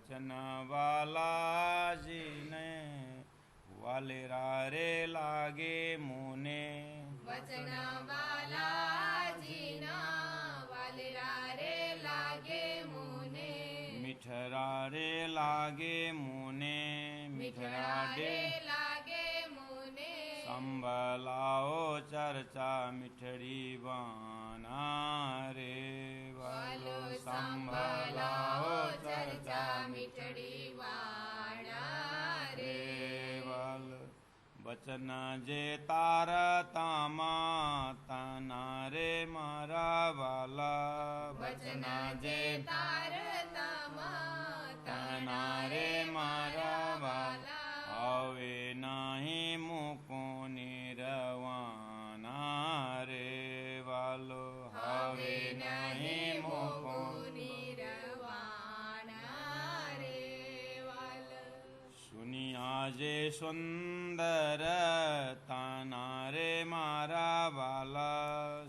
बचन बालाजीने वालेरा रे लागे मुने वचन बालाजीना वालेरा रे लागे मुने मिठरा रे लागे मुने मिठरा रे लागे मुने संभलाओ चर्चा मिठड़ी बाना रे वालो संभलाओ चर्चा मिठड़ी वाणा रे वाल बचन जे तार तामा तना रे मारा वाला वचन जे तार तमा तना रे मारा वाला आवे नहीं मुको निरवाना रे वालो हवे नहीं मुको निरवाणा रे वाल सुनिया जे सुंदर ताना रे मारा वाला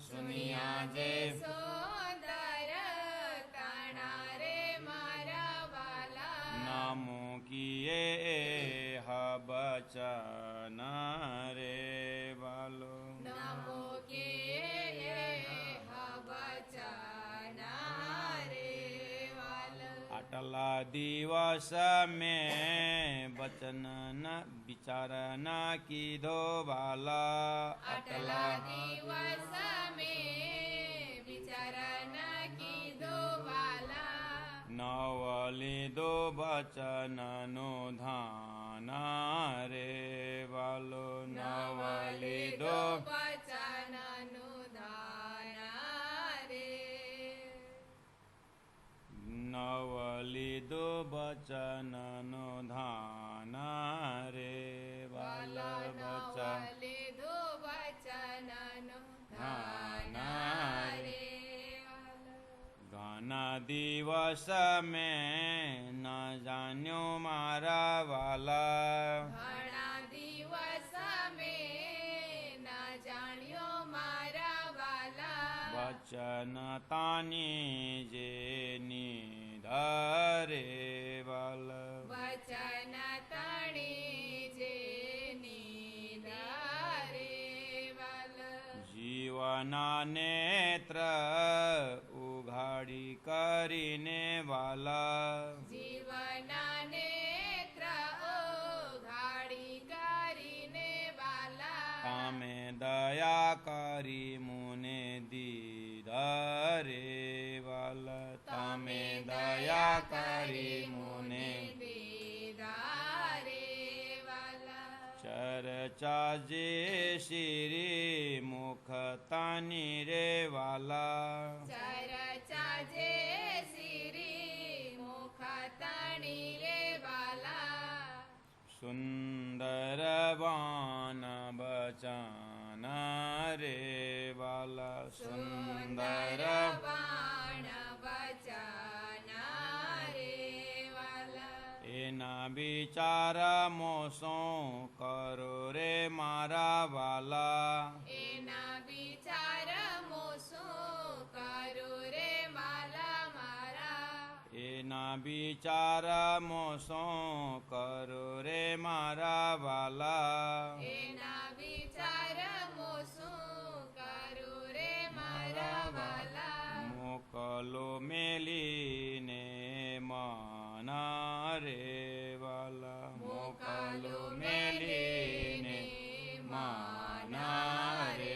सुनिया जे सुंदर ताना रे मारा वाला नामो किए बचन रे वालो नमो के बचन रे वाल अटला दिवस में बचन न विचार न कीधो वाला अटला दिवस में विचारण की दो वाला नवली दो बचन नो धान रे वालो नवली दो बचन अनुदान रे नवली दो बचन नो धान रे वालो बचन नवले दो बचन अनुदान रे घना दिवस में न जान्यो मारा वाला घણા દિવસ में न जाण्यो मारा वाला वचन तानी जे निधरे वाल वचन तणी जे निधारे वाल जीवना नेत्र उघाड़ी करीने वाला जीवना नेत्र उघाड़ी કરીને वाला तामे दया करी मुने दीदारे वाला तामे दया करी मुने दीदारे वाला चर्चा जे श्री मुख तानी रे वाला चर्चा जे श्री मुख तणी रे वाला सुंदर बान बचान रे वाला सुंदर बाण बचन रे वाला एना विचार मोसो करो रे मारा वाला एना विचार मोसो करो रे माला मारा एना विचार मोसो करो रे मारा वाला एना विचार मोसो करो रे मारा वाला मोकलो मेलीने माना रे वाला मोकलो मेलीने माना रे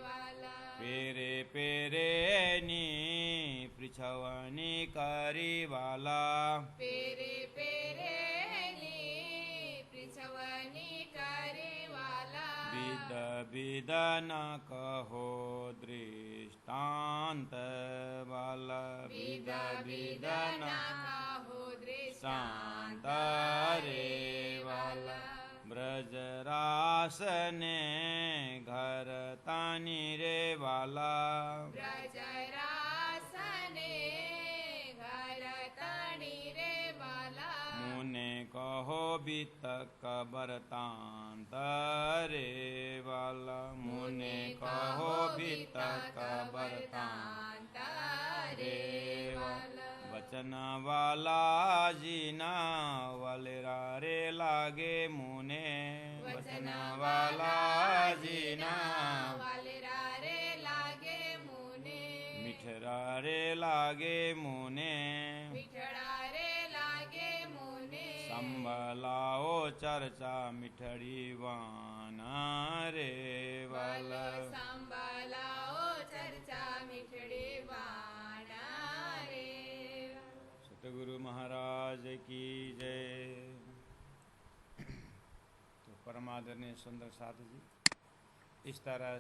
वाला पेरे पेरे नी पृछवनी करी वाला पेरे पेरे नी पृछवनी करे वाला विद विद न कहो दृष्टांत वाला विद विद न कहो शांत दृष्टांत रे वाला ब्रज रास ने घर तानी रे वाला ब्रजरासने घर तणी रे वाला मुने कहो बितक बरतांत रे वाला मुने कहो बितक बरतांत रे वाला वचन वाला जी बालाजीना वालेरा रे लागे मुने मिठरा रे लागे मुने मिठड़ा रे लागे मुने संभलाओ चर्चा मिठड़ी वाना रे वाला संभलाओ चर्चा मिठड़ी वाना रे सतगुरु महाराज की जय। तो परमादरणीय सुंदर साधु जी इस तरह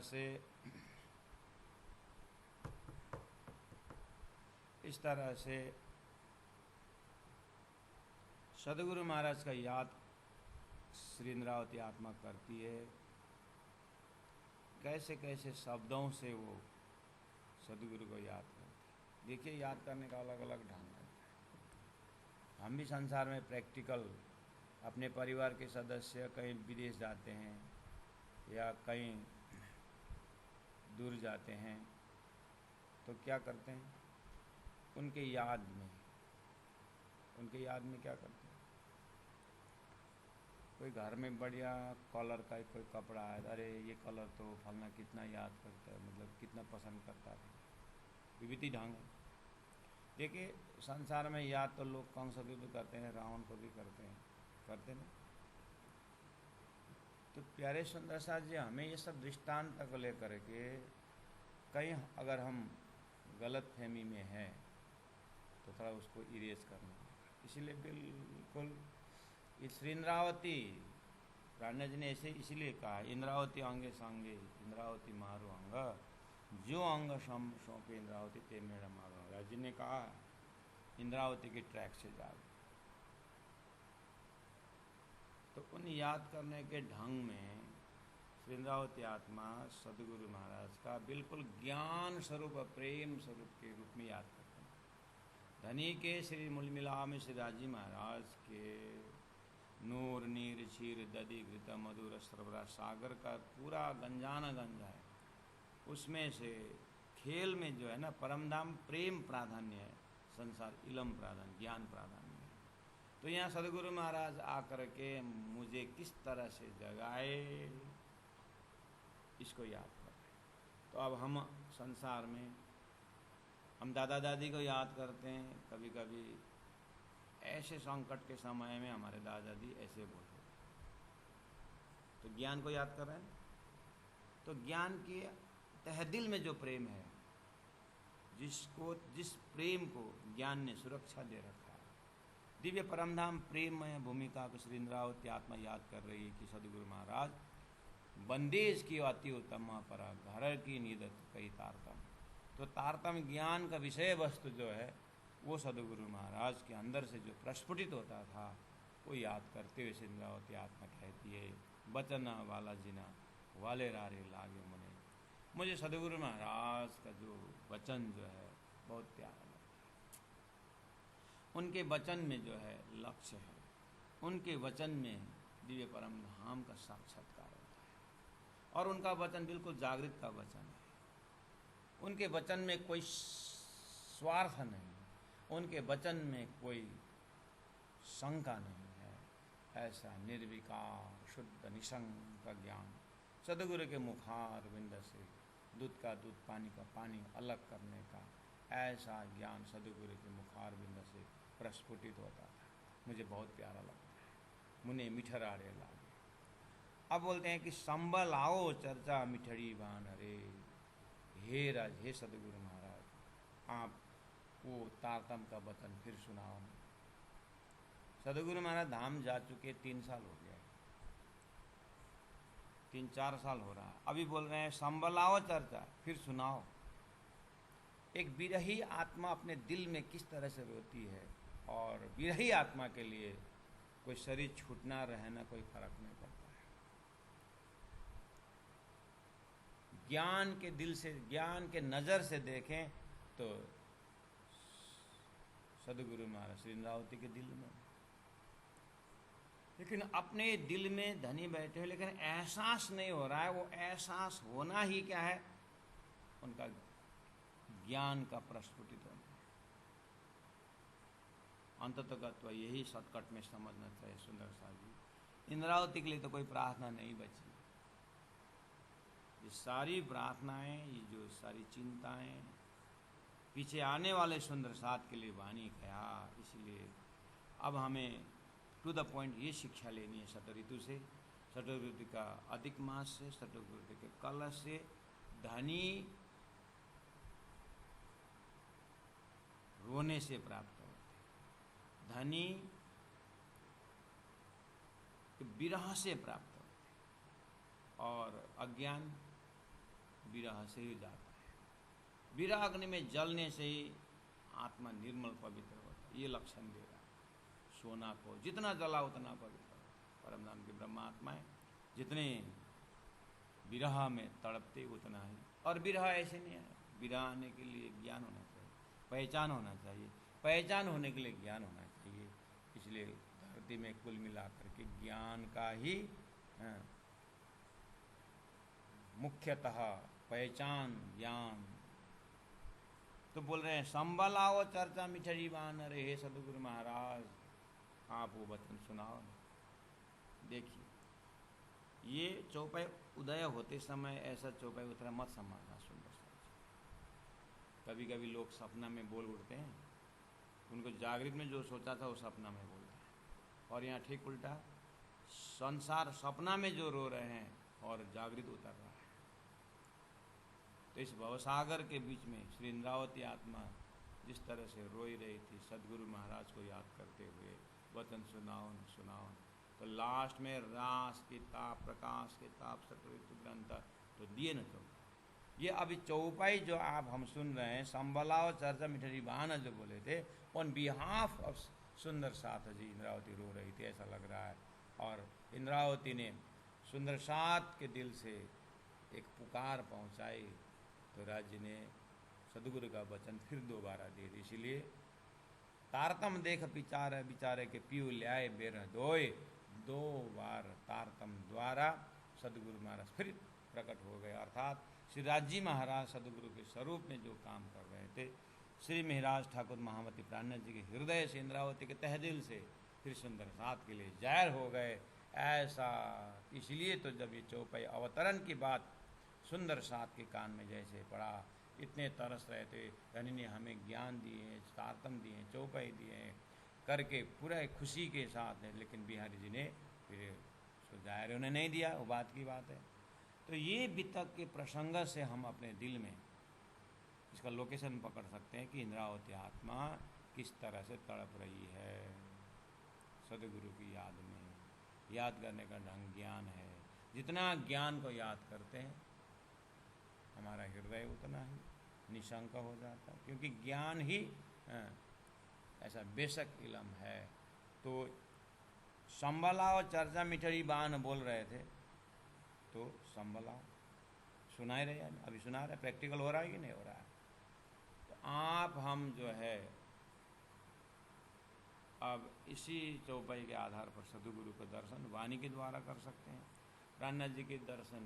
से सदगुरु महाराज का याद श्री इंद्रावती आत्मा करती है। कैसे कैसे शब्दों से वो सदगुरु को याद करती है। देखिए याद करने का अलग अलग ढंग है। हम भी संसार में प्रैक्टिकल अपने परिवार के सदस्य कहीं विदेश जाते हैं या कहीं दूर जाते हैं तो क्या करते हैं, उनके याद में क्या करते हैं। कोई घर में बढ़िया कलर का कोई कपड़ा है, अरे ये कलर तो फलना कितना याद करता है, मतलब कितना पसंद करता है, विविधि ढंग है। देखिए संसार में याद तो लोग कंस को भी करते हैं, रावण को भी करते ना। तो प्यारे सुंदर साथ जी हमें ये सब दृष्टांत को लेकर के कहीं अगर हम गलत फहमी में हैं तो थोड़ा उसको इरेज करना। इसीलिए बिल्कुल इस इंद्रावती प्राणा जी ने ऐसे इसीलिए कहा, इंद्रावती अंगे सांगे इंद्रावती मारो अंग, जो अंग सौंपे इंद्रावती ते मेरा मारो। राज जी ने कहा इंद्रावती के ट्रैक से जाओ। तो उन याद करने के ढंग में श्री इंद्रावती आत्मा सदगुरु महाराज का बिल्कुल ज्ञान स्वरूप प्रेम स्वरूप के रूप में याद करते हैं। धनी के श्री मूलमिला में श्री राजी महाराज के नूर नीर क्षीर दधि घृत मधुर सरबरा सागर का पूरा गंजाना गंजा है। उसमें से खेल में जो है ना परमधाम प्रेम प्राधान्य है, संसार इलम प्राधान्य ज्ञान प्राधान्य है। तो यहाँ सदगुरु महाराज आकर के मुझे किस तरह से जगाए इसको याद कर रहे। तो अब हम संसार में हम दादा दादी को याद करते हैं, कभी कभी ऐसे संकट के समय में हमारे दादा दादी ऐसे बोलते, तो ज्ञान को याद कर रहे हैं। तो ज्ञान के तहदिल में जो प्रेम है, जिस प्रेम को ज्ञान ने सुरक्षा दे रखा है, दिव्य परमधाम प्रेममय भूमिका को श्री इंद्रावती आत्मा याद कर रही है कि सदगुरु महाराज बंदेज की अति उत्तम पर घर की नीदत कई तारतम। तो तारतम ज्ञान का विषय वस्तु जो है वो सदगुरु महाराज के अंदर से जो प्रस्फुटित होता था वो याद करते हुए इंद्रावती आत्मा कहती है, बचना वाला जिना वाले रारे लागे मुने। मुझे सदगुरु महाराज का जो वचन जो है बहुत प्यारा लगता है। उनके वचन में जो है लक्ष्य है, उनके वचन में दिव्य परम धाम का साक्षात्कार होता है। और उनका वचन बिल्कुल जागृत का वचन है। उनके वचन में कोई स्वार्थ नहीं, उनके वचन में कोई शंका नहीं है। ऐसा निर्विकार शुद्ध निशंक का ज्ञान सदगुरु के मुखार बिंद से दूध का दूध पानी का पानी अलग करने का ऐसा ज्ञान सदगुरु के मुखार बिंद से प्रस्फुटित होता था। मुझे बहुत प्यारा लगता है। मुने मिठरारे लागे। अब बोलते हैं कि संबल आओ चर्चा मिठड़ी बान रे। हे राज, हे सदगुरु महाराज, आप वो तारतम का वचन फिर सुनाओ। सदगुरु महाराज धाम जा चुके 3 साल हो गया, 3-4 साल हो रहा है। अभी बोल रहे हैं संबलाओ चर्चा फिर सुनाओ। एक विरही आत्मा अपने दिल में किस तरह से रोती है, और विरही आत्मा के लिए कोई शरीर छूटना रहना कोई फर्क नहीं पड़ता है। ज्ञान के दिल से, ज्ञान के नज़र से देखें तो सदगुरु महाराज श्री इंद्रावती के दिल में, लेकिन अपने दिल में धनी बैठे हैं, लेकिन एहसास नहीं हो रहा है। वो एहसास होना ही क्या है, उनका ज्ञान का प्रस्फुटित होना। अंततः यही शॉर्टकट में समझना चाहिए सुंदर साहब जी। इंद्रावती के लिए तो कोई प्रार्थना नहीं बची, ये सारी प्रार्थनाएं, ये जो सारी चिंताएं, पीछे आने वाले सुंदर साथ के लिए वाणी कहा। इसलिए अब हमें टू द पॉइंट ये शिक्षा लेनी है शत ऋतु से, शत ऋतु का अधिक मास से, शत ऋतु के कलश से। धनी रोने से प्राप्त होते, धनी विरह से प्राप्त होते, और अज्ञान विरह से ही जाता है। विरह अग्नि में जलने से ही आत्मा निर्मल पवित्र होता है। ये लक्षण दे रहा है। सोना को जितना जला उतना पवित्र होता। परमधाम की ब्रह्मात्माएं जितने विरह में तड़पते उतना ही। और विरह ऐसे नहीं है, विरह आने के लिए ज्ञान होना चाहिए, पहचान होना चाहिए, पहचान होने के लिए ज्ञान होना चाहिए। इसलिए धरती में कुल मिलाकर के ज्ञान का ही मुख्यतः पहचान, ज्ञान। तो बोल रहे हैं संबल आओ चर्चा मिठरी बान रहे सदगुरु महाराज, आप वो वचन सुनाओ। देखिए, ये चौपाई उदय होते समय ऐसा चौपाई उतरा मत समझना। सुंदर सा कभी कभी लोग सपना में बोल उठते हैं, उनको जागृत में जो सोचा था वो सपना में बोलते हैं। और यहाँ ठीक उल्टा, संसार सपना में जो रो रहे हैं और जागृत उतर रहा है। तो इस भवसागर के बीच में श्री इंद्रावती आत्मा जिस तरह से रोई रही थी सदगुरु महाराज को याद करते हुए, वचन सुनाओ न सुनाओ, तो लास्ट में रास के ताप, प्रकाश के ताप, सतऋतु ग्रंथ तो दिए न। तो ये अभी चौपाई जो आप हम सुन रहे हैं, संबलाओ चर्चा मिठरी बहाना जो बोले थे, ऑन बिहाफ ऑफ सुंदर साथ जी इंद्रावती रो रही थी, ऐसा लग रहा है। और इंद्रावती ने सुंदर साथ के दिल से एक पुकार पहुंचाई, तो राज्य ने सदगुरु का वचन फिर दोबारा दे दी। इसीलिए तारतम देख विचार विचारे के पीऊ ल्याए बेर दोय, दो बार तारतम द्वारा सदगुरु महाराज फिर प्रकट हो गए। अर्थात श्री राज्य महाराज सदगुरु के स्वरूप में जो काम कर रहे थे, श्री महाराज ठाकुर महामती प्राणनाथ जी के हृदय से, इंद्रावती के तहदिल से फिर सुंदर साथ के लिए जाहिर हो गए। ऐसा इसलिए तो जब ये चौपाई अवतरण की बात सुंदर साथ के कान में जैसे पड़ा, इतने तरस रहे थे, धनी ने हमें ज्ञान दिए, तारतम दिए, चौपाई दिए करके पूरा खुशी के साथ है। लेकिन बिहारी जी ने फिर उसको जाहिर उन्हें नहीं दिया, वो बात की बात है। तो ये वितक के प्रसंग से हम अपने दिल में इसका लोकेशन पकड़ सकते हैं कि इंद्रावती आत्मा किस तरह से तड़प रही है सदगुरु की याद में। याद करने का ढंग ज्ञान है। जितना ज्ञान को याद करते हैं हमारा हृदय उतना ही निशंक हो जाता है, क्योंकि ज्ञान ही ऐसा बेशक इलम है। तो संबलाओ चर्चा मिठरी बान बोल रहे थे, तो संबलाओ सुनाई रहे, अभी सुना रहे, प्रैक्टिकल हो रहा है कि नहीं हो रहा है। तो आप हम जो है अब इसी चौपाई के आधार पर सदगुरु का दर्शन वाणी के द्वारा कर सकते हैं, प्राणनाथ जी के दर्शन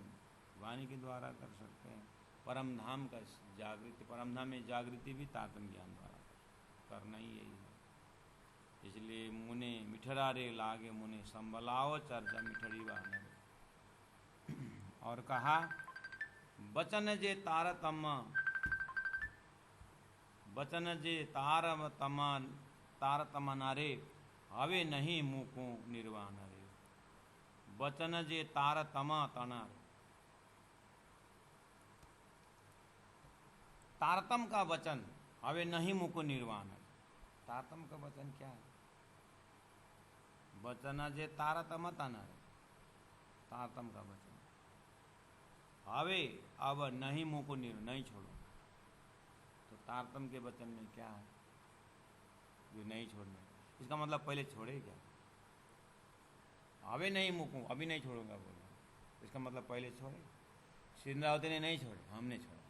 वाणी के द्वारा कर सकते हैं, परम धाम का जागृति, परम धाम में जागृति भी तारतम ज्ञान द्वारा करना ही यही है। इसलिए मुने मिठरा रे लागे मुने संबलाओ चर्चा मिठरी बाने। और कहा बचन जे तारतम, बचन जे तारतम नारे हवे नहीं मुको निर्वाण रे। बचन जे तारतम तनार, तारतम का वचन हवे नहीं मुको निर्वाण। तारतम का वचन क्या है? वचन जे तारतम तनार, तारतम का वचन हवे अब नहीं मुको नहीं छोड़ो। तो तारतम के वचन में क्या है जो नहीं छोड़ने? इसका मतलब पहले छोड़े क्या? हवे नहीं मुकूं, अभी नहीं छोड़ूंगा बोला, इसका मतलब पहले छोड़े। श्री इंद्रावती ने नहीं छोड़े, हमने छोड़े।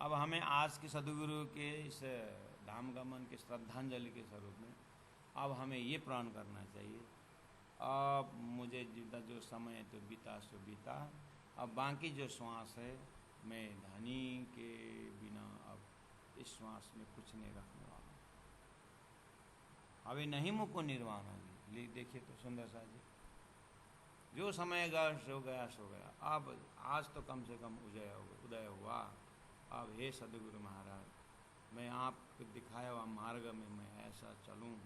अब हमें आज के सदगुरु के इस धाम गमन के श्रद्धांजलि के स्वरूप में अब हमें ये प्रण करना चाहिए, अब मुझे जितना जो समय तो बीता सो बीता, अब बाकी जो श्वास है मैं धनी के बिना अब इस श्वास में कुछ नहीं रखने वाला। अभी नहीं मुको निर्वाण जी, देखिए तो सुंदर सा जी जो समय गया सो गया सो गया। अब आज तो कम से कम उदय हुआ। अब हे सदगुरु महाराज, मैं आपको दिखाया हुआ मार्ग में मैं ऐसा चलूं,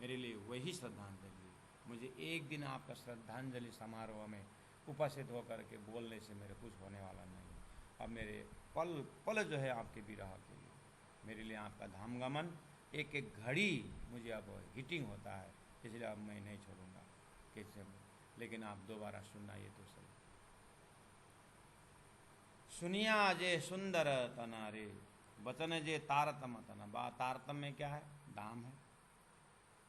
मेरे लिए वही श्रद्धांजलि। मुझे एक दिन आपका श्रद्धांजलि समारोह में उपस्थित होकर के बोलने से मेरे कुछ होने वाला नहीं। अब मेरे पल पल जो है आपके विरह के लिए, मेरे लिए आपका धामगमन एक एक घड़ी मुझे अब हिटिंग होता है, इसलिए अब मैं नहीं छोड़ूंगा कैसे। लेकिन आप दोबारा सुनना ये तो सही। सुनिया जे सुंदर तना रे, वचन जे तारतम तना। बा तारतम में क्या है? धाम है।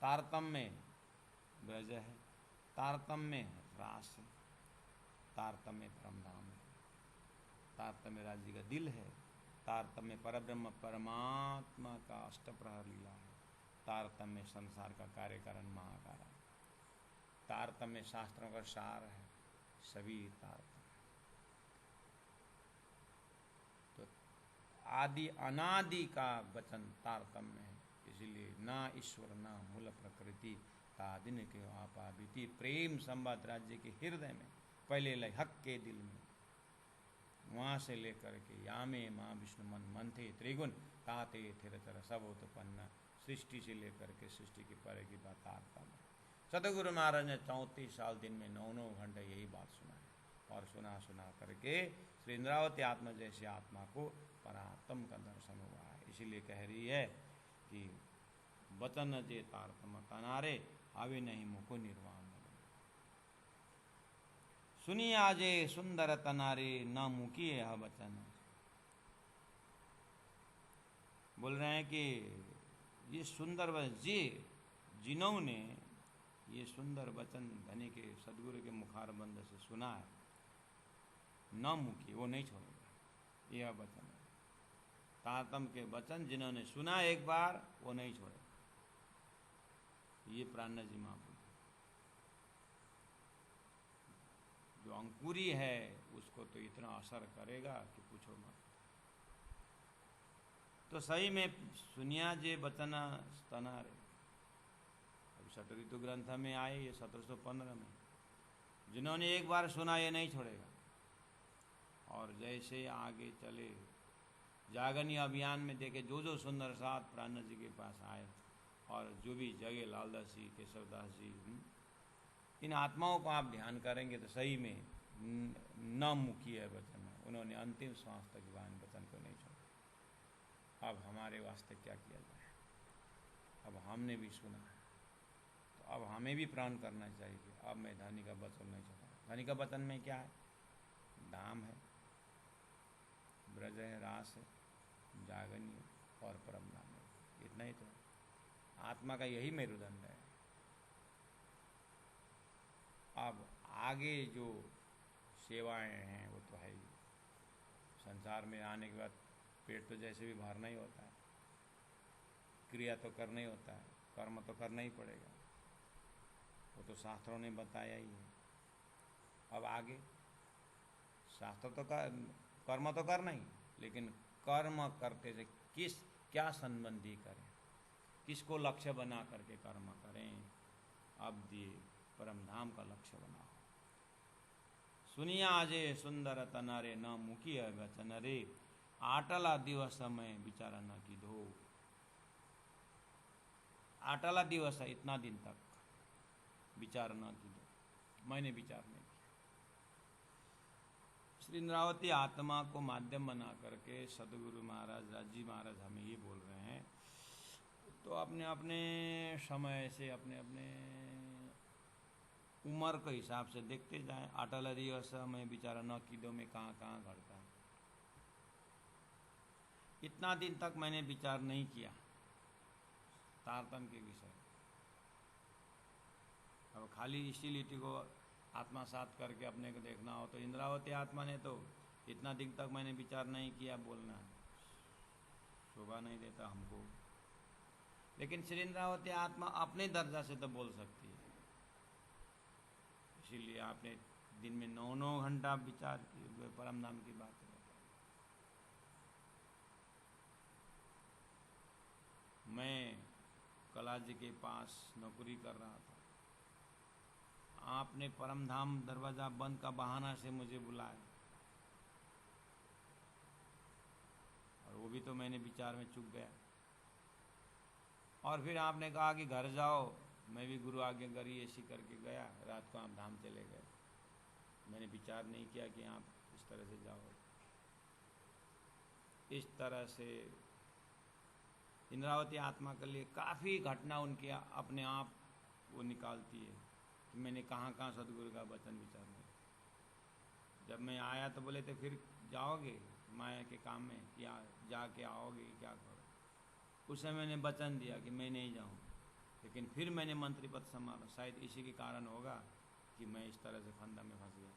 तारतम में ब्रज है, तारतम में रास है, तारतम में परमधाम है, तारतम में राज्य का दिल है, तारतम में परब्रह्म परमात्मा का अष्टप्रहर लीला है, तारतम में संसार का कार्यकरण महाकारा, तारतम में शास्त्रों का सार है, सभी तारतम। तो आदि अनादि का वचन तारतम में है, इसलिए ना ईश्वर ना मूल प्रकृति तादिन के आपा बीती। प्रेम संबत राज्य के हृदय में पहले लय हक के दिल में, वहाँ से लेकर के यामे माँ विष्णु मन मंथे त्रिगुण ताते थिरचर सब उत्पन्न, सृष्टि से लेकर के सृष्टि की परे की बात तारतम है। सतगुरु महाराज ने 34 साल दिन में 9 घंटे यही बात सुना है, और सुना सुना करके श्री इंद्रावती आत्मा जैसे आत्मा को परात्म का दर्शन हुआ है। इसीलिए कह रही है कि वचन जे तारतम तनारे आवे नहीं मुको निर्वाण। सुनिए आजे सुंदर तनारे न मुकी यह वचन। बोल रहे हैं कि ये सुंदर वचन जिन्होंने ये सुंदर वचन धनी के सदगुरु के मुखारबंद से सुना है, न मुकी, वो नहीं छोड़ेगा। यह वचन है तारतम के वचन, जिन्होंने सुना एक बार वो नहीं छोड़ेगा। ये प्राण जी महापुरुष जो अंकुरी है उसको तो इतना असर करेगा कि पूछो मत। तो सही में सुनिया जे वचन स्तनारे। अब षट ऋतु ग्रंथ में आए ये 1715 में, जिन्होंने एक बार सुना ये नहीं छोड़ेगा। और जैसे आगे चले जागनी अभियान में देखे जो जो सुंदर साथ प्राण जी के पास आए, और जो भी जगह लालदास जी, केशवदास जी, इन आत्माओं को आप ध्यान करेंगे तो सही में न मुकी है वचन। उन्होंने अंतिम श्वास तक वान वचन को नहीं छोड़ा। अब हमारे वास्ते क्या किया जाए? अब हमने भी सुना है तो अब हमें भी प्राण करना चाहिए। अब मैं धनी का वचन नहीं छोड़ा। धनी का वचन में क्या है? धाम है, ब्रज है, रास है, जागनी और परम नाम है। इतना ही तो आत्मा का यही मेरुदंड है। अब आगे जो सेवाएं हैं वो तो है ही। संसार में आने के बाद पेट तो जैसे भी भरना ही होता है, क्रिया तो करना ही होता है, कर्म तो करना ही पड़ेगा, वो तो शास्त्रों ने बताया ही है। अब आगे शास्त्र तो कर्म तो करना ही, लेकिन कर्म करते से क्या संबंधी करें, किसको लक्ष्य बना करके कर्म करें। अब दिए परम धाम का लक्ष्य बनाओ। सुनिया आजे सुंदर तनारे न मुकी वचन रे, आटला दिवस में विचारा न की धो। आटला दिवस है, इतना दिन तक विचार न की दो। मैंने विचार नहीं किया। श्री इंद्रावती आत्मा को माध्यम बना करके सदगुरु महाराज, राजी महाराज हमें ये बोल रहे हैं, तो अपने अपने समय से अपने अपने उम्र के हिसाब से देखते जाएं। अटल दिवस में विचारा न की दो में कहाँ कहाँ घटता है। इतना दिन तक मैंने विचार नहीं किया तारतम के विषय। अब खाली इसी लिट्टी को आत्मासात करके अपने को देखना हो तो इंद्रावती आत्मा ने तो इतना दिन तक मैंने विचार नहीं किया बोलना शोभा नहीं देता हमको। लेकिन श्री इंद्रावती आत्मा अपने दर्जा से तो बोल सकती है, इसीलिए आपने दिन में 9 घंटा विचार किए परम नाम की बात है। मैं कला जी के पास नौकरी कर रहा था। आपने परमधाम दरवाज़ा बंद का बहाना से मुझे बुलाया, और वो भी तो मैंने विचार में चूक गया। और फिर आपने कहा कि घर जाओ, मैं भी गुरु आज्ञाकारी ऐसी करके गया, रात को आप धाम चले गए। मैंने विचार नहीं किया कि आप इस तरह से जाओ। इस तरह से इंद्रावती आत्मा के लिए काफ़ी घटना उनके अपने आप वो निकालती है कि मैंने कहाँ कहाँ सदगुरु का वचन विचार में। जब मैं आया तो बोले थे फिर जाओगे माया के काम में, क्या जाके आओगे, क्या करो। उसे मैंने वचन दिया कि मैं नहीं जाऊँ, लेकिन फिर मैंने मंत्री पद संभाला। शायद इसी के कारण होगा कि मैं इस तरह से फंदा में फंस गया।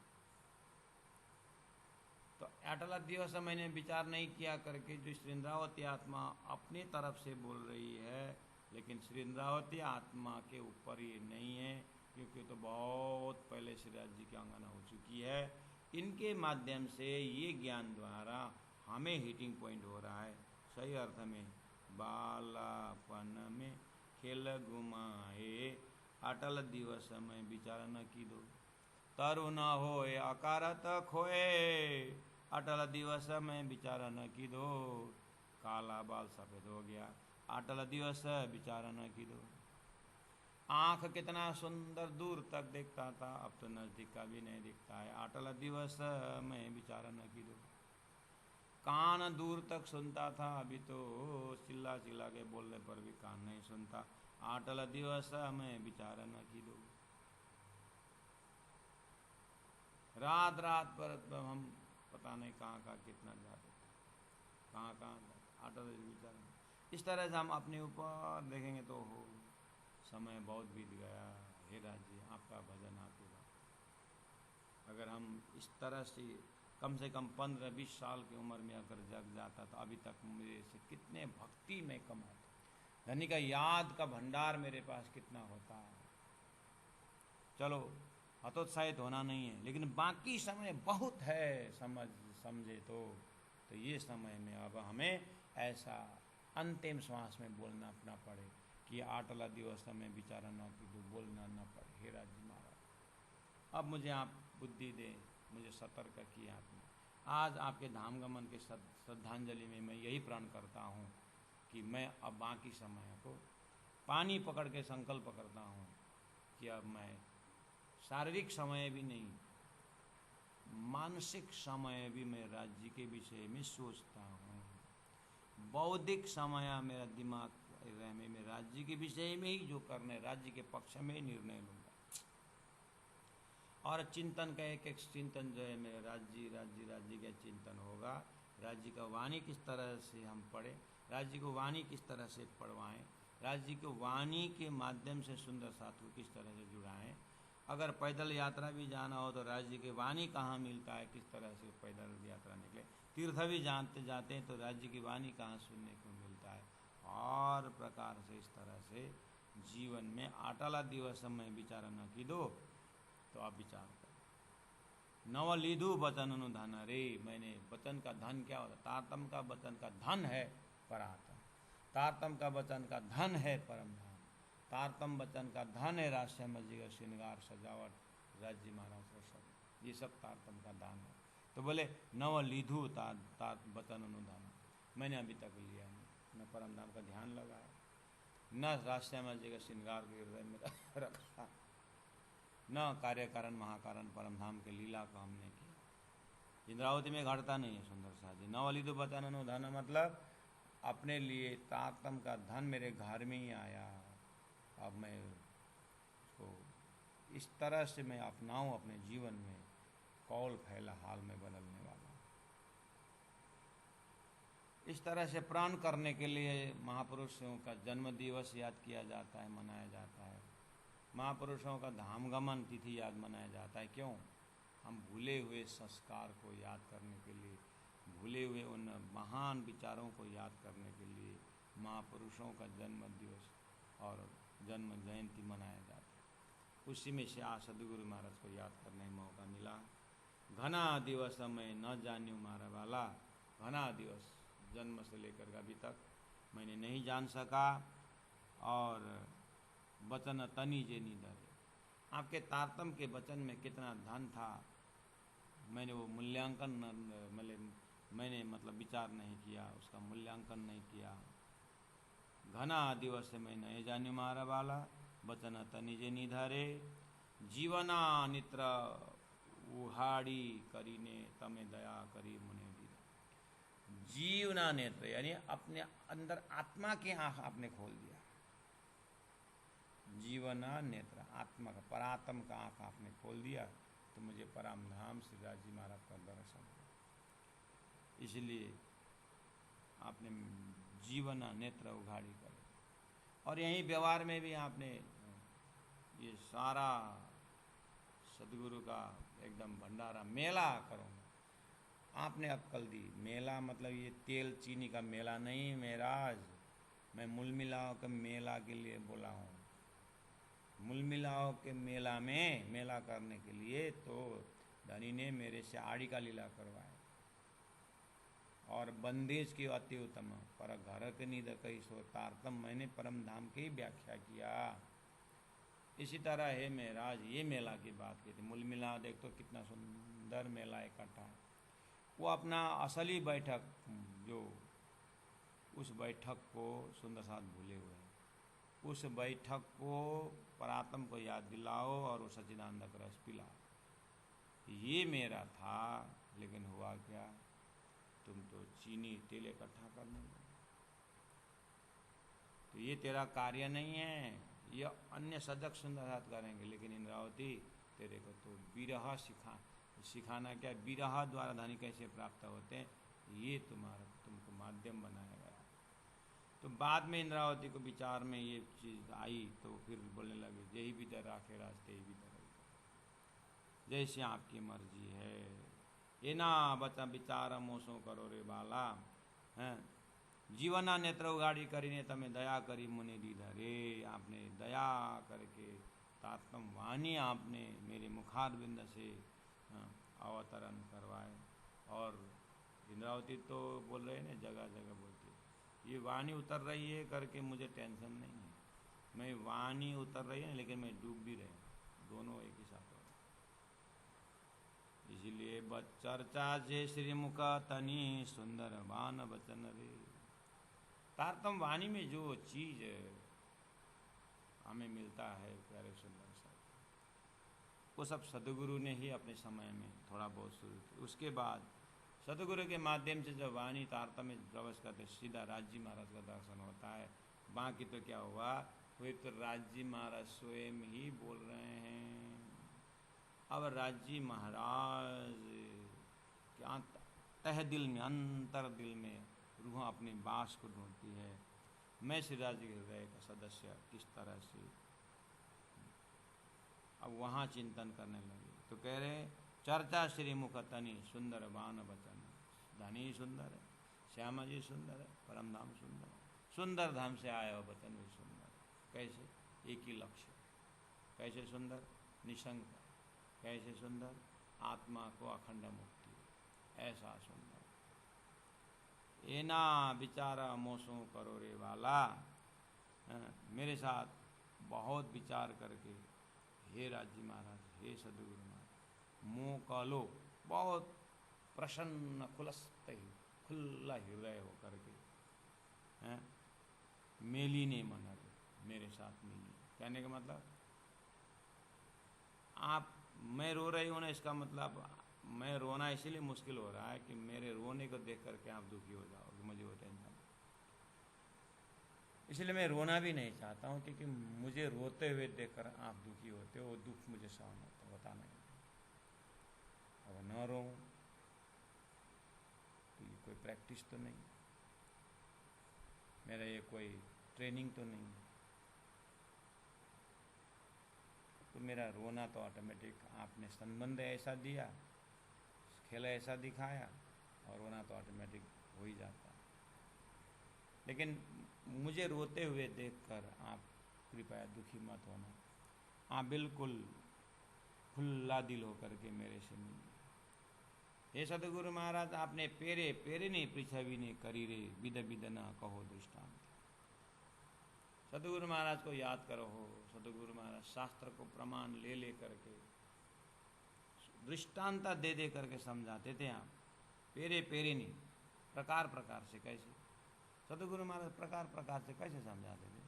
तो अटल दिवस मैंने विचार नहीं किया करके जो श्री इंद्रावती आत्मा अपनी तरफ से बोल रही है, लेकिन श्री इंद्रावती आत्मा के ऊपर ये नहीं है, क्योंकि तो बहुत पहले श्री राज जी की आंगना हो चुकी है। इनके माध्यम से ये ज्ञान द्वारा हमें हिटिंग पॉइंट हो रहा है। सही अर्थ में बालापन में खेल घुमाए, अटल दिवस में विचार न की दो, तरु न होए अकारत खोए, अटल दिवस में विचार न की दो, काला बाल सफेद हो गया, अटल दिवस विचार न की दो। आँख कितना सुंदर दूर तक देखता था, अब तो नज़दीक का भी नहीं दिखता है, अटल दिवस में विचार न की दो। कान दूर तक सुनता था, अभी तो चिल्ला चिल्ला के बोलने पर भी कान नहीं सुनता, अटल दिवस में विचार न की दो। रात रात पर हम पता नहीं कहाँ कहाँ कितना जाते, कहाँ कहाँ अटल विचार। इस तरह से हम अपने ऊपर देखेंगे तो हो समय बहुत बीत गया। हे राज जी आपका भजन आते वक्त अगर हम इस तरह से कम 15-20 साल की उम्र में अगर जग जाता तो अभी तक मेरे से कितने भक्ति में कमाता, धनी का याद का भंडार मेरे पास कितना होता। चलो हतोत्साहित होना नहीं है, लेकिन बाकी समय बहुत है समझे तो ये समय में अब हमें ऐसा अंतिम श्वास में बोलना अपना पड़े कि अटल दिवस में विचार न की दो, बोलना न पड़े। हे राज जी महाराज अब मुझे आप बुद्धि दें, मुझे सतर्क किया आपने। आज आपके धाम गमन के श्रद्धांजलि में मैं यही प्रण करता हूँ कि मैं अब बाकी समय को पानी पकड़ के संकल्प करता हूँ कि अब मैं शारीरिक समय भी नहीं, मानसिक समय भी मैं राज्य के विषय में सोचता हूँ। बौद्धिक समय मेरा दिमाग में मैं राज्य के विषय में ही जो करने, राज्य के पक्ष में ही निर्णय लूँगा। और चिंतन का एक एक चिंतन जो है मेरे राज्य का चिंतन होगा। राज्य का वाणी किस तरह से हम पढ़ें, राज्य को वाणी किस तरह से पढ़वाएं, राज्य को वाणी के माध्यम से सुंदर साथ को किस तरह से जुड़ाएं। अगर पैदल यात्रा भी जाना हो तो राज्य के वाणी कहाँ मिलता है, किस तरह से पैदल यात्रा निकले। तीर्थ भी जानते जाते हैं तो राज्य की वाणी कहाँ सुनने को मिलता है। और प्रकार से इस तरह से जीवन में अटल दिवस में विचार न की दो तो आप विचार करें। नव लीधु वचन अनुधन रे, मैंने वचन का धन क्या होता, तारतम का वचन का धन है परातम, तारतम का वचन का धन है परम धाम, तारतम वचन का धन है राष्ट्र जी का श्रृंगार सजावट राज्य महाराज का सब, ये सब तारतम का दान है। तो बोले नव लीधु वचन अनुधान, मैंने अभी तक लिया नहीं, न परम धाम का ध्यान लगाया, न राष्ट्र जी का श्रृंगार के हृदय में रखा, न कार्य कारण महाकारण परम धाम के लीला को हमने किया। इंद्रावती में घटता नहीं है सुंदर सा जी। नव लीधु वचन अनुधान मतलब अपने लिए तारतम का धन मेरे घर में ही आया, अब मैं उसको इस तरह से मैं अपनाऊं अपने जीवन में, कौल फैला हाल में बदलने वाला। इस तरह से प्राण करने के लिए महापुरुषों का जन्म दिवस याद किया जाता है, मनाया जाता है। महापुरुषों का धाम गमन तिथि याद मनाया जाता है। क्यों? हम भूले हुए संस्कार को याद करने के लिए, भूले हुए उन महान विचारों को याद करने के लिए महापुरुषों का जन्म दिवस और जन्म जयंती मनाया जाता है। उसी में से आज सदगुरु महाराज को याद करने का मौका मिला। घना दिवस में न जान्यू मारा वाला, घना दिवस जन्म से लेकर अभी तक मैंने नहीं जान सका। और वचन तनी जे निधर, आपके तारतम के वचन में कितना धन था, मैंने वो मूल्यांकन मैंने मतलब विचार नहीं किया, उसका मूल्यांकन नहीं किया। घना दिवस मैं नहीं जानी मारा वाला वचन तनिजे निधारे जीवना नित्र उहाड़ी करीने तमे दया करी मुने दी। जीवना नेत्र यानी अपने अंदर आत्मा की आंख आपने खोल दिया। जीवना नेत्र आत्मा का परात्म का आंख आपने खोल दिया, तो मुझे परम धाम श्री राज जी महाराज का दर्शन हुआ। इसलिए आपने जीवना नेत्र उघाड़ी करे। और यही व्यवहार में भी आपने ये सारा सदगुरु का एकदम भंडारा मेला करूँगा, आपने अक्कल दी। मेला मतलब ये तेल चीनी का मेला नहीं महाराज, मैं मूल मिलाओ के मेला के लिए बोला हूँ। मूल मिलाओ के मेला में मेला करने के लिए तो धनी ने मेरे से आड़ी का लीला करवाया। और बंदेज की अति उत्तम पर घर के निध कई सो तारतम, मैंने परम धाम की व्याख्या किया। इसी तरह है महाराज ये मेला की बात की थी। मूल मिला देख तो कितना सुंदर मेला इकट्ठा है। वो अपना असली बैठक जो उस बैठक को सुंदर साथ भूले हुए हैं, उस बैठक को परात्म को याद दिलाओ और वो सच्चिदानंद का रस पिलाओ। ये मेरा था, लेकिन हुआ क्या, तुम तो चीनी तेल इकट्ठा करने लगे। तो ये तेरा कार्य नहीं है, ये अन्य सजग सुंदर साथ करेंगे। लेकिन इंद्रावती तेरे को तो विरह सिखाना क्या, विरह द्वारा धनी कैसे प्राप्त होते हैं, ये तुमको माध्यम बनाया गया। तो बाद में इंद्रावती को विचार में ये चीज़ आई, तो फिर बोलने लगे यही भीतर राखे रास्ते ही भीतर, जैसे आपकी मर्जी है। ये ना बचा विचार मोसो करो रे बाला, हैं जीवना नेत्र उगाड़ी करीने तमें दया करी मुनि दीधा रे। आपने दया करके तात्म वाणी आपने मेरे मुखारबिंद से अवतरण करवाए। और इंद्रावती तो बोल रहे हैं, जगह जगह बोलती है ये वाणी उतर रही है करके मुझे टेंशन नहीं है, मैं वाणी उतर रही है लेकिन मैं डूब भी रहे, दोनों एक ही साथ हो रहे। इसलिए चर्चा जे श्रीमुख तनी सुंदर बान बचन रे। तारतम वाणी में जो चीज हमें मिलता है प्यारे सुंदर सा, वो सब सदगुरु ने ही अपने समय में थोड़ा बहुत शुरू किया। उसके बाद सदगुरु के माध्यम से जब वाणी तारतम में प्रवेश करते सीधा राजी महाराज का दर्शन होता है। बाकी तो क्या हुआ, वे तो राजी महाराज स्वयं ही बोल रहे हैं। अब राजी महाराज क्या तह दिल में अंतर दिल में रूह अपने बास को ढूंढती है। मैं श्री राज के हृदय का सदस्य किस तरह से, अब वहाँ चिंतन करने लगे तो कह रहे चर्चा श्री मुख तनि सुंदर बान बचन। धनी सुंदर है, श्यामा जी सुंदर है, परम धाम सुंदर है, सुंदर धाम से आया हो वचन भी सुंदर है। कैसे, एक ही लक्ष्य, कैसे सुंदर, निशंक, कैसे सुंदर, आत्मा को अखंड मुक्ति, ऐसा सुंदर। एना विचारा मोसों करो रे वाला, मेरे साथ बहुत विचार करके हे राजी महाराज, हे सदगुरु महाराज, मुँह कालो बहुत प्रसन्न खुला हृदय हो करके मेली ने मना मेरे साथ मिली। कहने का मतलब आप, मैं रो रही हूँ ना, इसका मतलब मैं रोना इसीलिए मुश्किल हो रहा है कि मेरे रोने को देख करके आप दुखी हो जाओगे, मुझे वो टेंशन। इसलिए मैं रोना भी नहीं चाहता हूँ, क्योंकि मुझे रोते हुए देखकर आप दुखी होते हो, वो दुख मुझे सहन होता नहीं। अगर न रो तो ये कोई प्रैक्टिस तो नहीं, मेरा ये कोई ट्रेनिंग तो नहीं, तो मेरा रोना तो ऑटोमेटिक, आपने संबंध ऐसा दिया, खेल ऐसा दिखाया, और रोना तो ऑटोमेटिक हो ही जाता है। लेकिन मुझे रोते हुए देखकर आप कृपया दुखी मत होना, आप बिल्कुल खुला दिल होकर के मेरे से मिलिए। हे सदगुरु महाराज, आपने पेरे पेरे नहीं पृथ्वी ने करी रे, विद विद न कहो दृष्टांत। सदगुरु महाराज को याद करो हो। सदगुरु महाराज शास्त्र को प्रमाण ले ले करके दृष्टांता दे दे करके समझाते थे। आप पेरे पेरे नहीं, प्रकार प्रकार से कैसे सदगुरु महाराज प्रकार प्रकार से कैसे समझाते थे।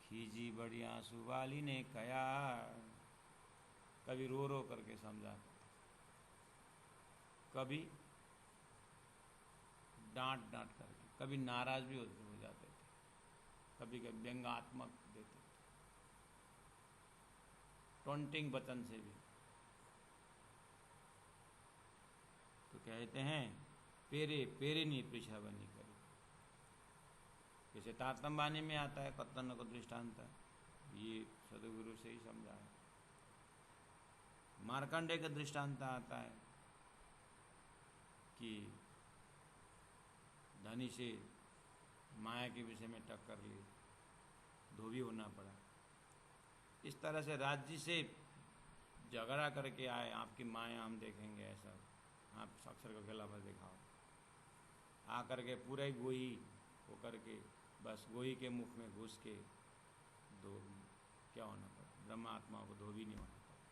खीजी बड़ी आंसू वाली ने कया, कभी रो रो करके समझाते, कभी डांट डांट करके, कभी नाराज भी हो जाते थे, कभी कभी व्यंग्यात्मक देते थे, टॉन्टिंग वचन से भी। तो कहते हैं पेरे पेरे नहीं पृछा बनी करी। जैसे तारतम बानी में आता है कत्तन को दृष्टांत, ये सदगुरु से ही समझा है। मार्कंडे का दृष्टांत आता है कि धनी से माया के विषय में टक्कर ली, धोबी होना पड़ा। इस तरह से राज्य से झगड़ा करके आए, आपकी माया हम देखेंगे, ऐसा आप अक्षर को खिला पर दिखाओ, आकर के पूरा ही गोही हो करके बस गोही के मुख में घुस के दो क्या होना पड़ा, ब्रह्मात्माओं को धोबी नहीं होना पड़ा।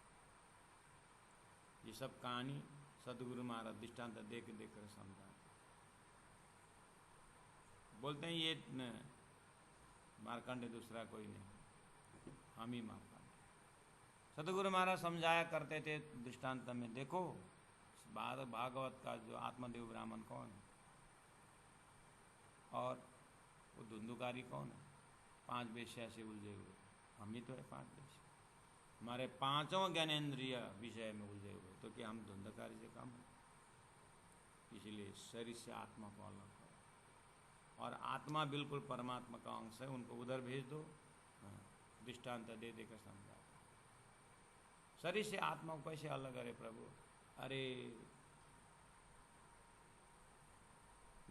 ये सब कहानी सदगुरु महाराज दृष्टांत देख देख कर समझा। बोलते हैं ये मार्कंडे दूसरा कोई नहीं, हम ही मार्कंडे। सदगुरु महाराज समझाया करते थे दृष्टांत में, देखो भागवत का जो आत्मदेव ब्राह्मण कौन है और वो धुंधुकारी कौन है। 5 वेश्या से उलझे हुए हम ही तो है 5 वेश्या, हमारे 5 ज्ञानेन्द्रिय विषय में उलझे हुए, तो क्या हम धुंधकारी से कम है। इसीलिए शरीर से आत्मा को अलग करो, और आत्मा बिल्कुल परमात्मा का अंश है, उनको उधर भेज दो। दृष्टांत दे देकर समझा। शरीर से आत्मा को कैसे अलग करे प्रभु। अरे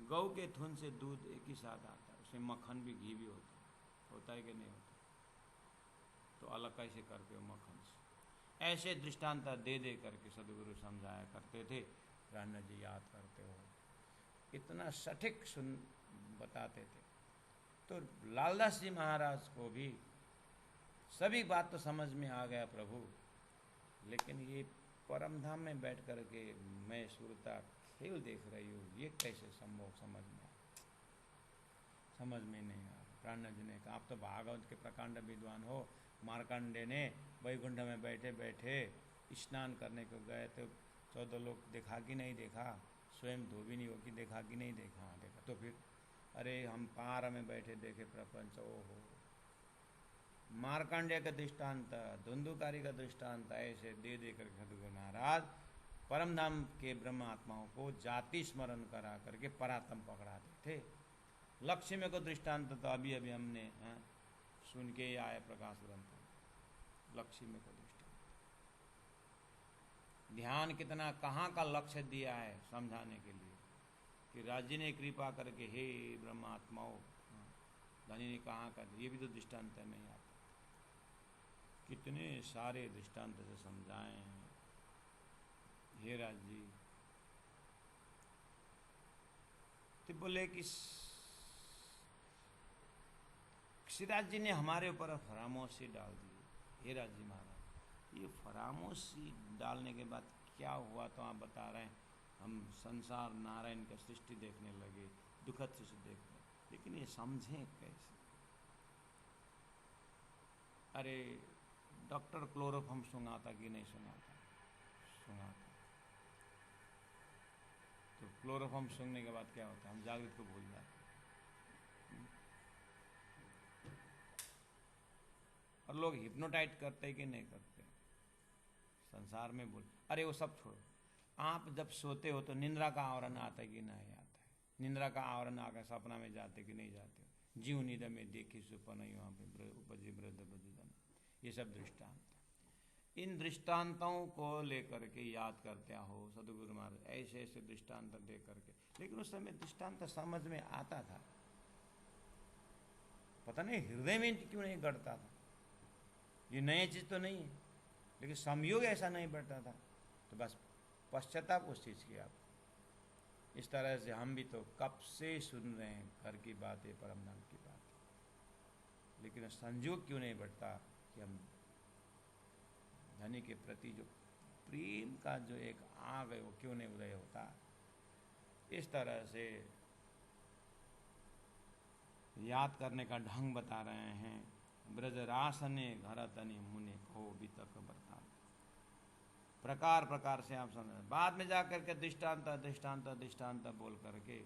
गौ के थून से दूध एक ही साथ आता है, उसमें मक्खन भी घी भी होता है कि नहीं होता, तो अलग कैसे करते हो मक्खन से। ऐसे दृष्टांत दे दे करके सदगुरु समझाया करते थे। राणा जी याद करते हो, इतना सटीक सुन बताते थे। तो लालदास जी महाराज को भी सभी बात तो समझ में आ गया प्रभु, लेकिन ये परमधाम में बैठ करके मैं सुरता खेल देख रही हूँ, ये कैसे संभव समझ में नहीं आ रहा। प्राण जी ने कहा, आप तो भागवत के प्रकांड विद्वान हो। मार्कंडे ने वैकुंठ में बैठे बैठे स्नान करने को गए तो 14 लोग देखा कि नहीं देखा, स्वयं धोबी नहीं हो कि देखा कि नहीं देखा, देखा तो फिर अरे हम पार में बैठे देखे प्रपंच। ओहो, मार्कंडेय का दृष्टांत, धुंधुकारी का दृष्टांत ऐसे दे दे कर सदगुरु महाराज परमधाम के ब्रह्म आत्माओं को जाति स्मरण करा करके परात्म पकड़ाते थे। लक्ष्मी को दृष्टांत तो अभी अभी हमने सुन के ही आए प्रकाश ग्रंथ। लक्ष्मी को दृष्टांत, ध्यान कितना कहाँ का लक्ष्य दिया है समझाने के लिए कि राज्य ने कृपा करके हे ब्रह्मात्माओं, धनी ने कहाँ कर, ये भी तो दृष्टांत में ही आता। कितने सारे दृष्टांत से समझाए हैं हे राज जी। तो बोले कि सिराज जी ने हमारे ऊपर फरामोशी डाल दी। हे राज जी महाराज, ये फरामोशी डालने के बाद क्या हुआ तो आप बता रहे हैं, हम संसार नारायण का सृष्टि देखने लगे, दुखद सृष्टि देखने, लेकिन ये समझें कैसे। अरे डॉक्टर क्लोरोफॉर्म सुंघाता कि नहीं सुंघाता, सुंघाता। तो क्लोरोफॉर्म सूंघने के बाद क्या होता है, हम जागृत को भूल जाते हैं। और लोग हिप्नोटाइट करते कि नहीं करते संसार में बोल। अरे वो सब छोड़ो, आप जब सोते हो तो निंद्रा का आवरण आता है कि नहीं आता है, निंद्रा का आवरण आकर सपना में जाते कि नहीं जाते, जीव निद में देखी सुपन वहाँ पे उपजी वृद्ध बजुदन। ये सब दृष्टांत, इन दृष्टांतों को लेकर के याद करते हो सदगुरु महाराज ऐसे ऐसे दृष्टांत दे करके। लेकिन उस समय दृष्टांत समझ में आता था, पता नहीं हृदय में क्यों नहीं गढ़ता था। ये नई चीज तो नहीं है, लेकिन संयोग ऐसा नहीं बैठता था, तो बस पश्चाताप उस चीज की। आप इस तरह से हम भी तो कब से सुन रहे हैं घर की बातें, परमधाम की बात। लेकिन संयोग क्यों नहीं बढ़ता कि हम धनी के प्रति जो प्रेम का जो एक आग है वो क्यों नहीं उदय होता। इस तरह से याद करने का ढंग बता रहे हैं। ब्रजरासने घर तनि मुने को बितक बरता, प्रकार प्रकार से आप समझ, बाद में जाकर के दृष्टांत दृष्टांत दृष्टांत बोल करके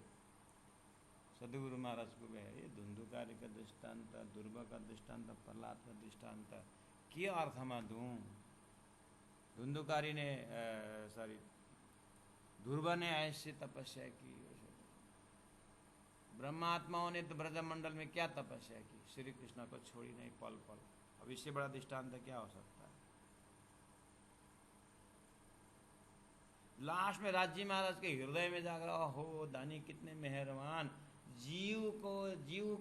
सदगुरु महाराज को गए, ये धुंधुकारी का दृष्टांत, दुर्गा का दृष्टांत, प्रहलाद का दृष्टांत क्या अर्थ में दूं। धुंधुकारी ने ध्रुव ने ऐसी तपस्या की, ब्रह्मात्माओं ने तो ब्रजमंडल में क्या तपस्या की, श्री कृष्ण को छोड़ी नहीं पल पल। अब इससे बड़ा दृष्टांत क्या हो सकता है। लास्ट में राजी महाराज के हृदय में जाकर हो धनी कितने मेहरबान, जीव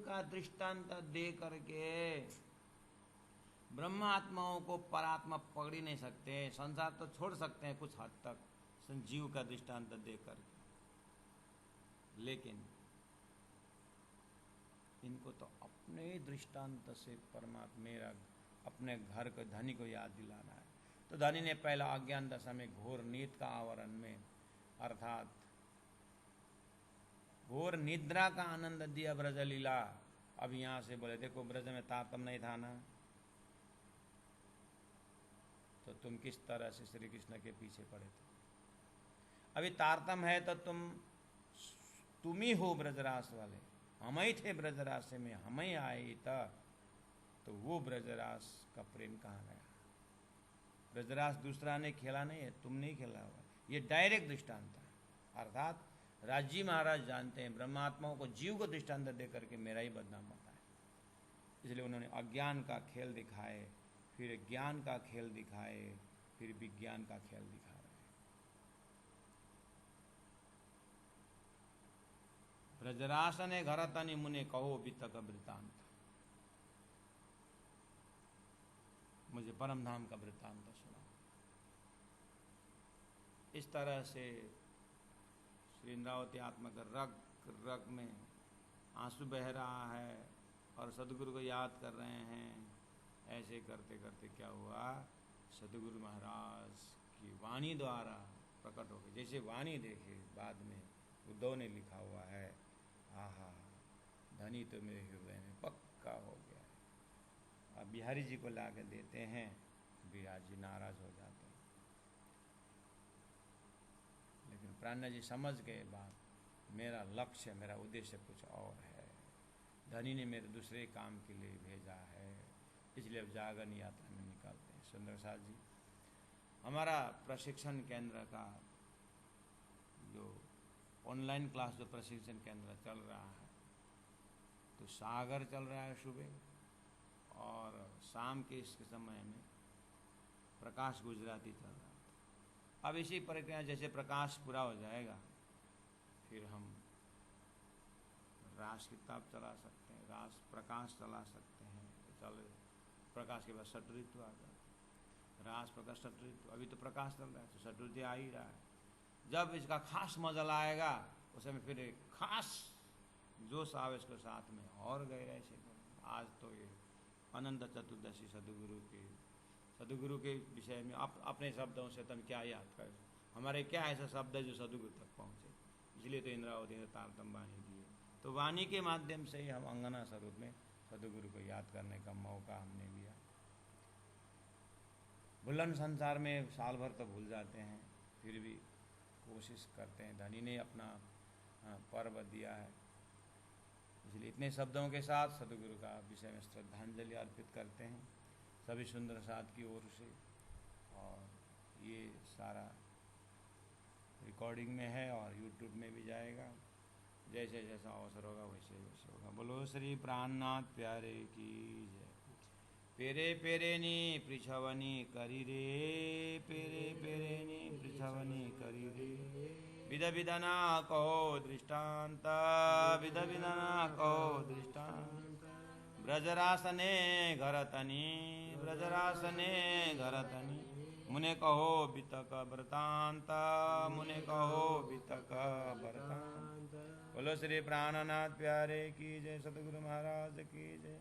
का दृष्टांत दे करके ब्रह्मात्माओं को परात्मा पकड़ ही नहीं सकते, संसार तो छोड़ सकते हैं कुछ हद तक जीव का दृष्टांत दे करके, लेकिन इनको तो अपने दृष्टांत से परमात्मा मेरा अपने घर को धनी को याद दिलाना है। तो धनी ने पहला अज्ञान दशा में घोर नीत का आवरण में अर्थात घोर निद्रा का आनंद दिया ब्रज लीला। अब यहां से बोले देखो ब्रज में तारतम्य नहीं था ना, तो तुम किस तरह से श्री कृष्ण के पीछे पड़े थे। अभी तारतम्य है तो तुम ही हो ब्रजरास वाले, हम ही थे ब्रजरास में, हम ही आए था, तो वो ब्रजरास का प्रेम कहाँ गया। ब्रजरास दूसरा ने खेला नहीं है, तुम नहीं खेला हुआ, ये डायरेक्ट दृष्टांत है। अर्थात राजी महाराज जानते हैं ब्रह्मात्माओं को जीव को दृष्टांत दे करके मेरा ही बदनाम होता है, इसलिए उन्होंने अज्ञान का खेल दिखाए, फिर ज्ञान का खेल दिखाए, फिर विज्ञान का खेल दिखा रहे। ब्रजरासने घर तनि मुने कहो बितक वृतांत, मुझे परम धाम का वृत्तांत सुना। इस तरह से श्री इंद्रावती आत्मा का रग रग में आंसू बह रहा है और सदगुरु को याद कर रहे हैं। ऐसे करते करते क्या हुआ, सदगुरु महाराज की वाणी द्वारा प्रकट हो गई। जैसे वाणी देखे बाद में उद्धव ने लिखा हुआ है, आहा धनी तो मेरे हृदय में पक्का हो गया है। अब बिहारी जी को ला के देते हैं, बिहारी जी नाराज हो जाते हैं, लेकिन प्राण जी समझ गए बात, मेरा लक्ष्य मेरा उद्देश्य कुछ और है, धनी ने मेरे दूसरे काम के लिए भेजा है, इसलिए अब जागरण यात्रा में निकलते हैं। सुंदर साथ जी, हमारा प्रशिक्षण केंद्र का जो ऑनलाइन क्लास जो प्रशिक्षण केंद्र चल रहा है, तो सागर चल रहा है सुबह, और शाम के इस समय में प्रकाश गुजराती चल रहा था। अब इसी प्रक्रिया जैसे प्रकाश पूरा हो जाएगा, फिर हम रास किताब चला सकते हैं, रास प्रकाश चला सकते हैं। चल प्रकाश के बाद षट ऋतु आ जाता है, रास प्रकाश षट ऋतु, अभी तो प्रकाश चल रहा है तो षट ऋतु आ ही रहा है। जब इसका खास मजा आएगा उस समय फिर एक खास जोश आवेश के साथ में और गहराई से। आज तो ये अनंत चतुर्दशी सदगुरु के विषय में अपने शब्दों से तुम क्या याद कर, हमारे क्या ऐसा शब्द है जो सदगुरु तक पहुँचे, इसलिए तो इंद्रावती ने तारतम वाणी दी है। तो वाणी के माध्यम से ही हम अंगना स्वरूप में सदगुरु को याद करने का मौका हमने लिया। भुलन संसार में साल भर तो भूल जाते हैं, फिर भी कोशिश करते हैं। धनी ने अपना पर्व दिया है, इसलिए इतने शब्दों के साथ सदगुरु का विषय में श्रद्धांजलि अर्पित करते हैं सभी सुंदर साथ की ओर से। और ये सारा रिकॉर्डिंग में है और यूट्यूब में भी जाएगा, जैसे जैसा अवसर होगा वैसे वैसे होगा। बोलो श्री प्राणनाथ प्यारे की जय। पेरे पेरे नी पृछवनी करी रे, पेरे पेरे नी पृछवनी करी रे, विध विधना कहो दृष्टांत, विध विधना कहो दृष्टांत। ब्रजरासने घर तनी, ब्रजरासने घर तनी, मुने कहो बितक वृतांत, मुने कहो बितक वृतांत। बोलो श्री प्राणनाथ प्यारे की जय, सतगुरु महाराज की जय।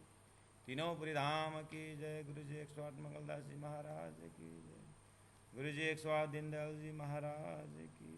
तीनों पुरी धाम की जय। गुरु जी 108 मंगलदास जी महाराज की जय। गुरु जी 108 दीनदयाल जी महाराज की